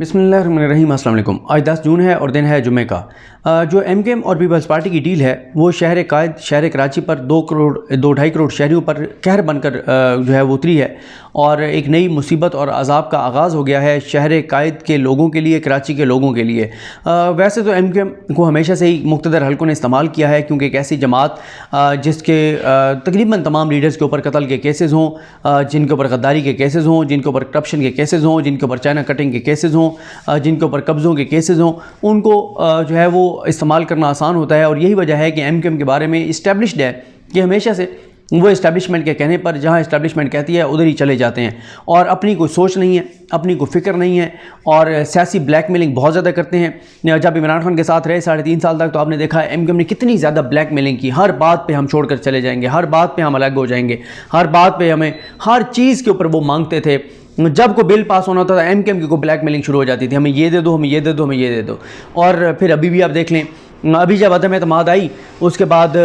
बिस्मिल्लाहिर्रहमानिर्रहीम। अस्सलाम वालेकुम। आज 10 जून है और दिन है जुमे का। जो एमकेएम और पीपल्स पार्टी की डील है वो शहर कायद शहर कराची पर 2.5 करोड़ शहरियों पर कहर बनकर जो है वो उतरी है और एक नई मुसीबत और अजाब का आगाज़ हो गया है शहर कायद के लोगों के लिए, कराची के लोगों के लिए। वैसे तो एमकेएम को हमेशा से ही मुक़्तदर हलकों ने इस्तेमाल किया है क्योंकि एक ऐसी जमात जिसके तकरीबन तमाम लीडर्स के ऊपर कत्ल के केसेस हों, जिनके ऊपर गद्दारी के केसेस हों, जिनके ऊपर करप्शन के केसेस हों, जिनके ऊपर चाइना कटिंग के केसेस हों, जिनके ऊपर कब्ज़ों के केसेस हों, उनको जो है वो इस्तेमाल करना आसान होता है। और यही वजह है कि एमकेएम के बारे में इस्टेब्लिश्ड है कि हमेशा से वो इस्टेब्लिशमेंट के कहने पर जहाँ इस्टेब्लिशमेंट कहती है उधर ही चले जाते हैं और अपनी कोई सोच नहीं है, अपनी कोई फ़िक्र नहीं है और सियासी ब्लैकमेलिंग बहुत ज़्यादा करते हैं। जब इमरान खान के साथ रहे 3.5 साल तक तो आपने देखा एमकेएम ने कितनी ज़्यादा ब्लैकमेलिंग की। हर बात पे हम छोड़कर चले जाएंगे, हर बात पे हम अलग हो जाएंगे, हर बात पे हमें हर चीज़ के ऊपर वो मांगते थे। जब कोई बिल पास होना होता था एमकेएम की कोई ब्लैकमेलिंग शुरू हो जाती थी, हमें ये दे दो, हमें ये दे दो, हमें ये दे दो। और फिर अभी भी आप देख लें, अभी जब अदम एतमाद आई उसके बाद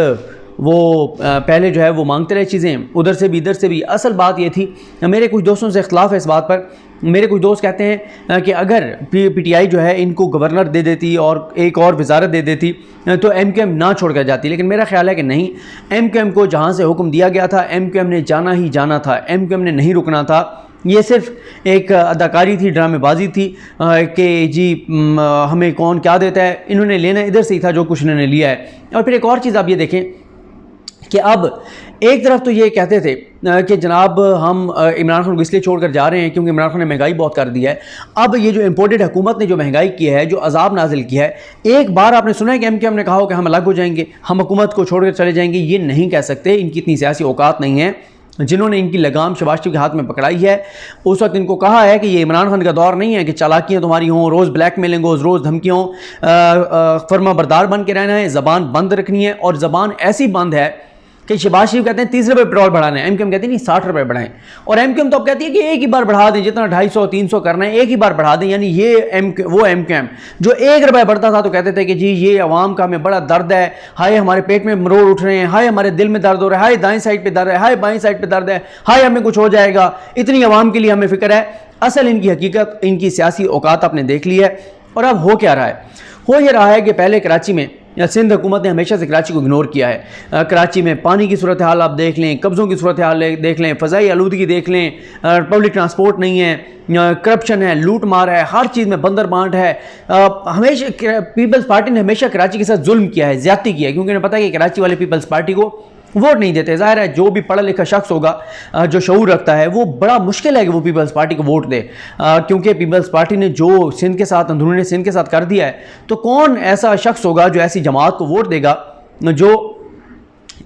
वो पहले जो है वो मांगते रहे चीज़ें उधर से भी इधर से भी। असल बात ये थी, मेरे कुछ दोस्तों से इख्तलाफ है इस बात पर। मेरे कुछ दोस्त कहते हैं कि अगर पीटीआई जो है इनको गवर्नर दे देती और एक और वजारत दे देती तो एमकेएम ना छोड़ कर जाती, लेकिन मेरा ख्याल है कि नहीं, एमकेएम को जहाँ से हुक्म दिया गया था एमकेएम ने जाना ही जाना था, एमकेएम ने नहीं रुकना था। ये सिर्फ एक अदाकारी थी, ड्रामेबाजी थी कि जी हमें कौन क्या देता है, इन्होंने लेना इधर से ही था जो कुछ इन्होंने लिया है। और फिर एक और चीज़ आप ये देखें कि अब एक तरफ तो ये कहते थे कि जनाब हम इमरान खान को इसलिए छोड़कर जा रहे हैं क्योंकि इमरान खान ने महंगाई बहुत कर दी है। अब ये जो इम्पोर्टेड हुकूमत ने जो महंगाई की है, जो अजाब नाजिल किया है, एक बार आपने सुना है कि एमकेएम ने कहा हो कि हम अलग हो जाएंगे, हम हुकूमत को छोड़कर चले जाएंगे? ये नहीं कह सकते, इनकी इतनी सियासी औकात नहीं है। जिन्होंने इनकी लगाम शहबाज शरीफ के हाथ में पकड़ाई है उस वक्त इनको कहा है कि ये इमरान खान का दौर नहीं है कि चालाकियाँ तुम्हारी हों, रोज़ ब्लैकमेलिंग हो, रोज़ धमकियों, फर्मा बरदार बन के रहना है, ज़बान बंद रखनी है। और ज़बान ऐसी बंद है कि शहबाज शरीफ कहते हैं 30 रुपये पेट्रोल बढ़ाना है, एमकेएम कहती है नहीं 60 रुपये बढ़ाएं। और एमकेएम तो अब कहती है कि एक ही बार बढ़ा दें, जितना 250-300 करना है एक ही बार बढ़ा दें। यानी ये वो एमकेएम जो 1 रुपये बढ़ता था तो कहते थे कि जी ये अवाम का हमें बड़ा दर्द है, हाय हमारे पेट में मरोड़ उठ रहे हैं, हाय हमारे दिल में दर्द हो रहा है, हाय दाएं साइड पर दर्द है, हाय बाएं साइड पर दर्द है, हाय हमें कुछ हो जाएगा, इतनी अवाम के लिए हमें फिक्र है। असल इनकी हकीकत, इनकी सियासी औकात आपने देख ली है। और अब हो क्या रहा है? हो ये रहा है कि पहले कराची में सिंध हुकूमत ने हमेशा से कराची को इग्नोर किया है। कराची में पानी की सूरत हाल आप देख लें, कब्ज़ों की सूरत हाल देख लें, फ़ज़ाई आलूदगी देख लें, पब्लिक ट्रांसपोर्ट नहीं है, करप्शन है, लूट मार है, हर चीज़ में बंदर बांट है। हमेशा पीपल्स पार्टी ने हमेशा कराची के साथ जुल्म किया है, ज़्यादती किया है, क्योंकि उन्हें पता है कि कराची वाले पीपल्स पार्टी को वोट नहीं देते। ज़ाहिर है जो भी पढ़ा लिखा शख्स होगा जो शऊर रखता है वो बड़ा मुश्किल है कि वो पीपल्स पार्टी को वोट दे, क्योंकि पीपल्स पार्टी ने जो सिंध के साथ, अंदरूनी सिंध के साथ कर दिया है, तो कौन ऐसा शख्स होगा जो ऐसी जमात को वोट देगा जो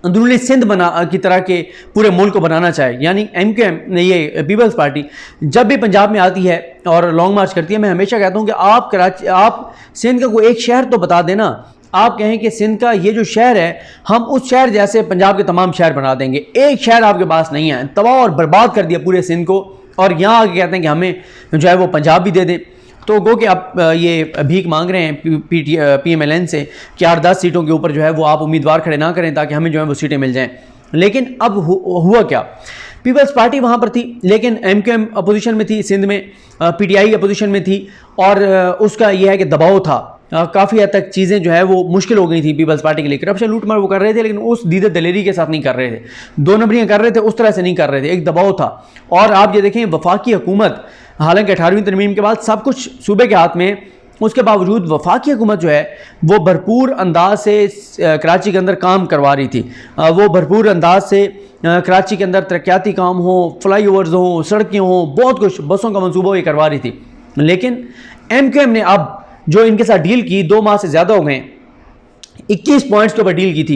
अंदरूनी सिंध की तरह के पूरे मुल्क को बनाना चाहे। यानी एमकेएम ने, ये पीपल्स पार्टी जब भी पंजाब में आती है और लॉन्ग मार्च करती है, मैं हमेशा कहता हूँ कि आप सिंध का कोई एक शहर तो बता देना। आप कहें कि सिंध का ये जो शहर है हम उस शहर जैसे पंजाब के तमाम शहर बना देंगे, एक शहर आपके पास नहीं है, तबाह और बर्बाद कर दिया पूरे सिंध को। और यहाँ आके कहते हैं कि हमें जो है वो पंजाब भी दे दें। तो गो कि आप ये भीख मांग रहे हैं PMLN से कि 8-10 सीटों के ऊपर जो है वो आप उम्मीदवार खड़े ना करें ताकि हमें जो है वो सीटें मिल जाएँ। लेकिन अब हुआ क्या? पीपल्स पार्टी वहाँ पर थी लेकिन एमकेएम अपोजिशन में थी, सिंध में PTI अपोजिशन में थी और उसका यह है कि दबाव था। काफ़ी हद तक चीज़ें जो है वो मुश्किल हो गई थी पीपल्स पार्टी के लिए। करप्शन लूट मार वो कर रहे थे लेकिन उस दीदे दलेरी के साथ नहीं कर रहे थे, 2 नंबरियाँ कर रहे थे, उस तरह से नहीं कर रहे थे, एक दबाव था। और आप ये देखें वफाकी हुकूमत, हालांकि 18वीं तरमीम के बाद सब कुछ सूबे के हाथ में, उसके बावजूद वफाकी हुकूमत जो है वो भरपूर अंदाज से कराची के अंदर काम करवा रही थी। वो भरपूर अंदाज से कराची के अंदर तरक्याती काम हो, फ्लाई ओवर्स हों, सड़कें हों, बहुत कुछ, बसों का मनसूबा ये करवा रही थी। लेकिन एमकेएम ने अब जो इनके साथ डील की, 2 माह से ज़्यादा हो गए, 21 पॉइंट्स के ऊपर डील की थी,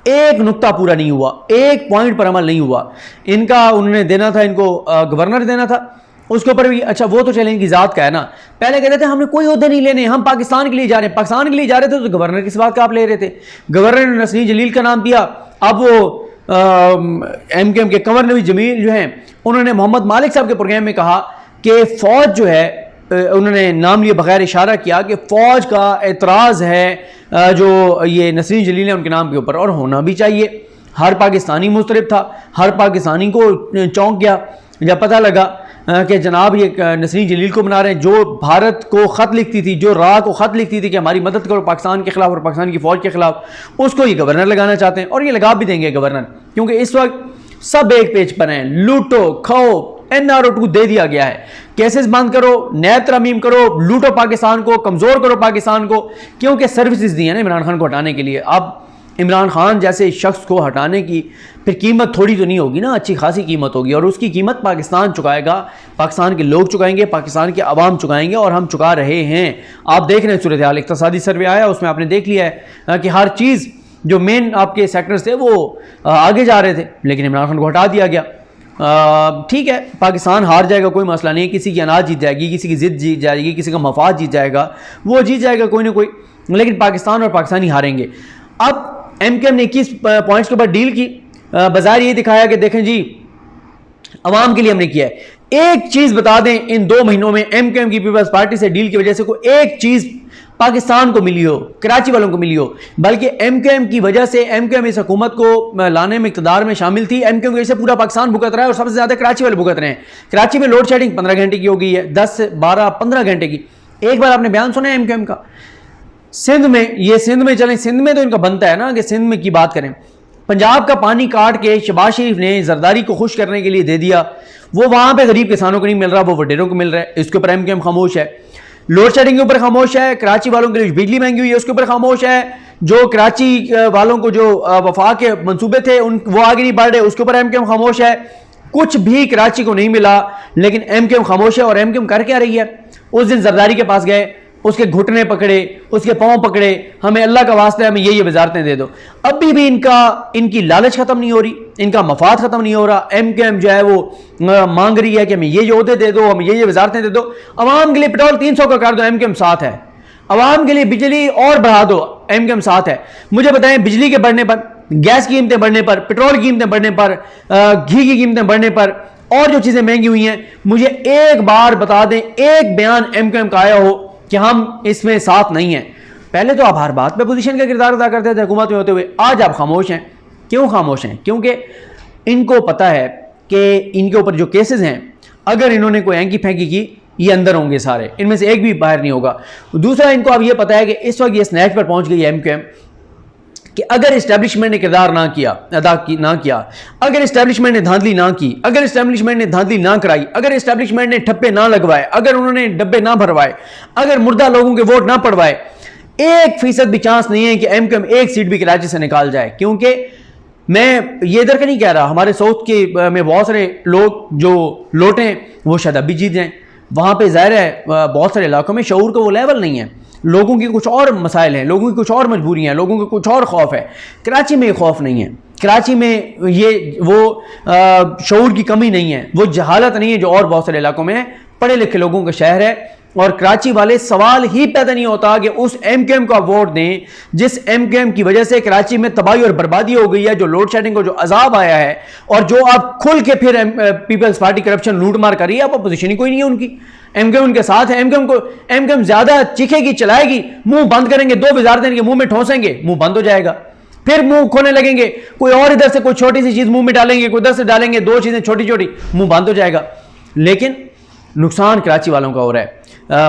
एक नुक्ता पूरा नहीं हुआ, एक पॉइंट पर अमल नहीं हुआ। इनका उन्होंने देना था, इनको गवर्नर देना था, उसके ऊपर भी अच्छा वो तो चले इनकी ज़ात का है ना। पहले कहते थे हमने कोई ओहदे नहीं लेने, हम पाकिस्तान के लिए जा रहे हैं। पाकिस्तान के लिए जा रहे थे तो गवर्नर किस बात का आप ले रहे थे? गवर्नर ने नसरीन जलील का नाम दिया। अब वो एमकेएम के कंवर नवी जमील जो हैं उन्होंने मोहम्मद मालिक साहब के प्रोग्राम में कहा कि फ़ौज जो है, उन्होंने नाम लिए बगैर इशारा किया कि फ़ौज का एतराज़ है जो ये नसरीन जलील है उनके नाम के ऊपर, और होना भी चाहिए। हर पाकिस्तानी मुस्तरब था, हर पाकिस्तानी को चौंक गया जब पता लगा कि जनाब ये नसरीन जलील को बना रहे हैं, जो भारत को ख़त लिखती थी, जो राह को ख़त लिखती थी कि हमारी मदद करो पाकिस्तान के खिलाफ और पाकिस्तान की फ़ौज के खिलाफ, उसको ये गवर्नर लगाना चाहते हैं और ये लगा भी देंगे गवर्नर, क्योंकि इस वक्त सब एक पेज पर हैं। लूटो खाओ, NRO2 दे दिया गया है, केसेस बंद करो, नैब तरमीम करो, लूटो पाकिस्तान को, कमज़ोर करो पाकिस्तान को, क्योंकि सर्विसेज दी है ना इमरान खान को हटाने के लिए। अब इमरान खान जैसे शख्स को हटाने की फिर कीमत थोड़ी तो नहीं होगी ना, अच्छी खासी कीमत होगी, और उसकी कीमत पाकिस्तान चुकाएगा, पाकिस्तान के लोग चुकाएंगे, पाकिस्तान के अवाम चुकाएंगे, और हम चुका रहे हैं। आप देख रहे हैं सूरत हाल, इक़्तिसादी सर्वे आया, उसमें आपने देख लिया है कि हर चीज़ जो मेन आपके सेक्टर्स थे वो आगे जा रहे थे, लेकिन इमरान खान को हटा दिया गया। ठीक है, पाकिस्तान हार जाएगा, कोई मसला नहीं, किसी की अनाज जीत जाएगी, किसी की ज़िद जीत जाएगी, किसी का मफाद जीत जाएगा, वो जीत जाएगा कोई ना कोई, लेकिन पाकिस्तान और पाकिस्तानी हारेंगे। अब MKM ने 21 पॉइंट्स के ऊपर डील की, बाजार ये दिखाया कि देखें जी अवाम के लिए हमने किया है। एक चीज़ बता दें, इन 2 महीनों में MKM की पीपल्स पार्टी से डील की वजह से कोई एक चीज़ पाकिस्तान को मिली हो, कराची वालों को मिली हो, बल्कि MKM की वजह से, MKM इस हुकूमत को लाने में इक़्तिदार में शामिल थी, MKM की वजह से पूरा पाकिस्तान भुगत रहा है, और सबसे ज़्यादा कराची वाले भुगत रहे हैं। कराची में लोड शेडिंग 15 घंटे की हो गई है, 10 12 15 घंटे की। एक बार आपने बयान सुना है MKM का? सिंध में, ये सिंध में चलें, सिंध में तो इनका बनता है ना कि सिंध में की बात करें। पंजाब का पानी काट के शहबाज शरीफ ने जरदारी को खुश करने के लिए दे दिया, वो वहाँ पे गरीब किसानों को नहीं मिल रहा, वो वडेरों को मिल रहा है, इसके ऊपर MKM खामोश है। लोड शेडिंग के ऊपर खामोश है, कराची वालों के लिए बिजली महंगी हुई है उसके ऊपर खामोश है, जो कराची वालों को जो वफा के मंसूबे थे उन वो आगे नहीं बढ़ रहे, उसके ऊपर MKM खामोश है। कुछ भी कराची को नहीं मिला, लेकिन MKM खामोश है। और MKM कर क्या रही है? उस दिन जरदारी के पास गए, उसके घुटने पकड़े, उसके पांव पकड़े, हमें अल्लाह का वास्ता है हमें ये वजारतें दे दो। अभी भी इनकी लालच खत्म नहीं हो रही, इनका मफाद खत्म नहीं हो रहा। MKM जो है वो मांग रही है कि हमें ये ओहदे दे दो, हमें ये वजारतें दे दो। अवाम के लिए पेट्रोल 300 का कर दो, MKM साथ है। अवाम के लिए बिजली और बढ़ा दो, MKM साथ है। मुझे बताएं, बिजली के बढ़ने पर, गैस की कीमतें बढ़ने पर, पेट्रोल की कीमतें बढ़ने पर, घी की कीमतें बढ़ने पर, और जो चीजें महंगी हुई हैं, मुझे एक बार बता दें, एक बयान MKM का आया हो कि हम इसमें साथ नहीं हैं। पहले तो आप हर बात पे पोजीशन का किरदार अदा करते थे हुकूमत में होते हुए, आज आप खामोश हैं। क्यों खामोश हैं? क्योंकि इनको पता है कि इनके ऊपर जो केसेस हैं, अगर इन्होंने कोई एंकी फेंकी की, ये अंदर होंगे सारे, इनमें से एक भी बाहर नहीं होगा। दूसरा, इनको अब ये पता है कि इस वक्त ये स्नैच पर पहुंच गई है MKM कि अगर इस्टेब्लिशमेंट ने किरदार ना किया, अगर इस्टेब्लिशमेंट ने धांधली ना की, अगर इस्टेब्लिशमेंट ने धांधली ना कराई, अगर इस्टेब्लिशमेंट ने ठप्पे ना लगवाए, अगर उन्होंने डब्बे ना भरवाए, अगर मुर्दा लोगों के वोट ना पड़वाए, 1% भी चांस नहीं है कि MKM एक सीट भी कराची से निकाल जाए। क्योंकि मैं ये इधर का नहीं कह रहा, हमारे साउथ के में बहुत सारे लोग जो लोटे हैं वो शायद अभी जीत जाएं। वहाँ पे ज़ाहिर है बहुत सारे इलाकों में शऊर का वो लेवल नहीं है, लोगों की कुछ और मसाइल हैं, लोगों की कुछ और मजबूरियाँ हैं, लोगों के कुछ और खौफ है। कराची में ये खौफ नहीं है, कराची में ये वो शऊर की कमी नहीं है, वो जहालत नहीं है जो और बहुत सारे इलाकों में है। पढ़े लिखे लोगों का शहर है, और कराची वाले सवाल ही पैदा नहीं होता कि उस MKM को आप वोट दें जिस MKM की वजह से कराची में तबाही और बर्बादी हो गई है, जो लोड शेडिंग को जो अजाब आया है, और जो आप खुल के फिर पीपल्स पार्टी करप्शन लूट मार कर रही है। आप अपोजिशन ही कोई नहीं है उनकी, MKM उनके साथ है। MKM ज्यादा चीखेगी, चलाएगी, मुंह बंद करेंगे, 2 वजारतें इनके मुंह में ठोसेंगे, मुंह बंद हो जाएगा, फिर मुंह खोने लगेंगे, कोई और इधर से कोई छोटी सी चीज मुंह में डालेंगे, कोई इधर से डालेंगे, 2 चीजें छोटी छोटी, मुंह बंद हो जाएगा। लेकिन नुकसान कराची वालों का हो रहा है,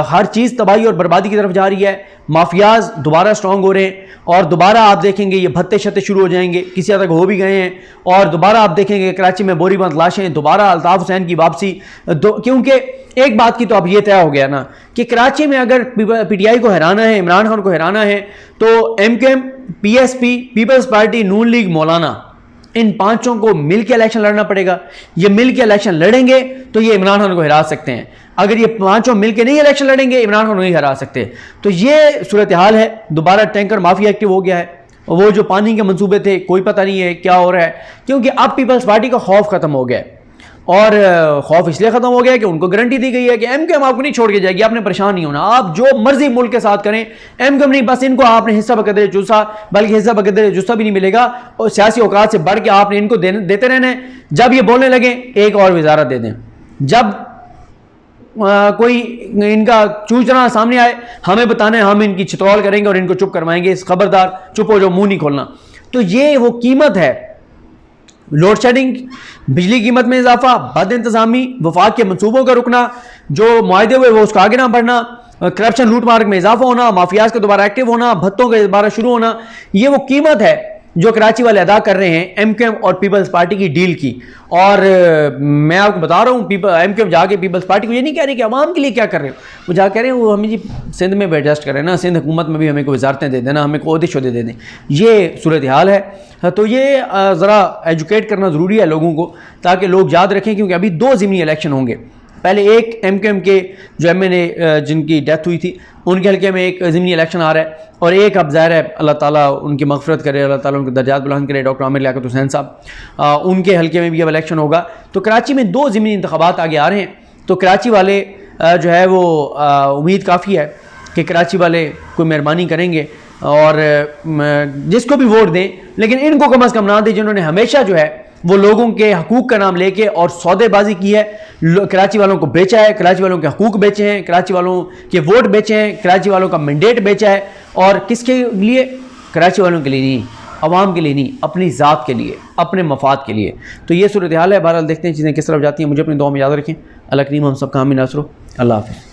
हर चीज़ तबाही और बर्बादी की तरफ जा रही है। माफियाज दोबारा स्ट्रांग हो रहे हैं, और दोबारा आप देखेंगे ये भत्ते शत्ते शुरू हो जाएंगे, किसी हद तक हो भी गए हैं। और दोबारा आप देखेंगे कराची में बोरीबंद लाशें, दोबारा अल्ताफ हुसैन की वापसी। क्योंकि एक बात की तो अब ये तय हो गया ना कि कराची में अगर PTI को हराना है, इमरान खान को हराना है, तो MKM, PSP, पीपल्स पार्टी, नून लीग, मौलाना, इन पांचों को मिलकर इलेक्शन लड़ना पड़ेगा। ये मिलकर इलेक्शन लड़ेंगे तो ये इमरान खान को हरा सकते हैं। अगर ये पांचों मिलकर नहीं इलेक्शन लड़ेंगे, इमरान खान को नहीं हरा सकते। तो ये सूरत हाल है। दोबारा टैंकर माफिया एक्टिव हो गया है, वो जो पानी के मंसूबे थे कोई पता नहीं है क्या हो रहा है, क्योंकि अब पीपल्स पार्टी का खौफ खत्म हो गया है। और खौफ इसलिए खत्म हो गया कि उनको गारंटी दी गई है कि MKM आपको नहीं छोड़ के जाएगी, आपने परेशान नहीं होना, आप जो मर्जी मुल्क के साथ करें, MKM नहीं, बस इनको आपने हिस्सा बकदर जुस्सा, बल्कि हिस्सा बकदर जुस्सा भी नहीं मिलेगा, और सियासी औकात से बढ़ के आपने इनको देते रहना है। जब ये बोलने लगे एक और वजारत दे दें, जब कोई इनका चूचना सामने आए, हमें बताना है, हम इनकी चितौल करेंगे और इनको चुप करवाएंगे, इस खबरदार चुप हो जो, मुंह नहीं खोलना। तो ये वो कीमत है लोड शेडिंग, बिजली कीमत में इजाफा, बद इंतजामी, वफाक के मनसूबों का रुकना, जो मुआहदे हुए वो उसको आगे ना बढ़ना, करप्शन लूट मार में इजाफा होना, माफियाज का दोबारा एक्टिव होना, भत्तों का दोबारा शुरू होना, ये वो कीमत है जो कराची वाले अदा कर रहे हैं एमक्यूएम और पीपल्स पार्टी की डील की। और मैं आपको बता रहा हूँ, एमक्यूएम जाके पीपल्स पार्टी को ये नहीं कह रहे कि अवाम के लिए क्या कर रहे हो, वो जा कह रहे हैं वो हमें जी सिंध में भी एडजस्ट करें ना, सिंध हुकूमत में भी हमें कोई वजारतें दे देना, हमें कोई ओहदे दे दें। ये सूरत हाल है। तो ये ज़रा एजुकेट करना ज़रूरी है लोगों को, ताकि लोग याद रखें, क्योंकि अभी 2 ज़िमनी इलेक्शन होंगे। पहले एक एमक्यूएम के जो एमएनए जिनकी डेथ हुई थी उनके हल्के में एक ज़िमनी इलेक्शन आ रहा है, और एक अब ज़ाहिर है अल्लाह ताला उनकी मग़फ़िरत करे, अल्लाह ताला उनके दर्जात बुलंद करे, डॉक्टर आमिर लियाकत हुसैन साहब, उनके हल्के में भी अब इलेक्शन होगा। तो कराची में 2 ज़िमनी इंतखाबात आगे आ रहे हैं। तो कराची वाले जो है वो उम्मीद काफ़ी है कि कराची वाले कोई मेहरबानी करेंगे और जिसको भी वोट दें, लेकिन इनको कम अज़ कम ना दें जिन्होंने हमेशा जो है वो लोगों के हकूक़ का नाम लेके और सौदेबाजी की है, कराची वालों को बेचा है, कराची वालों के हकूक़ बेचे हैं, कराची वालों के वोट बेचे हैं, कराची वालों का मैंडेट बेचा है। और किसके लिए? कराची वालों के लिए नहीं, अवाम के लिए नहीं, अपनी ज़ात के लिए, अपने मफाद के लिए। तो ये सूरत हाल है। बहरहाल देखते हैं चीज़ें किस तरफ जाती हैं। मुझे अपनी दुआ में याद रखें। अल्लाह करीम हम सब का हामी नासरो। अल्लाह हाफ़िज़।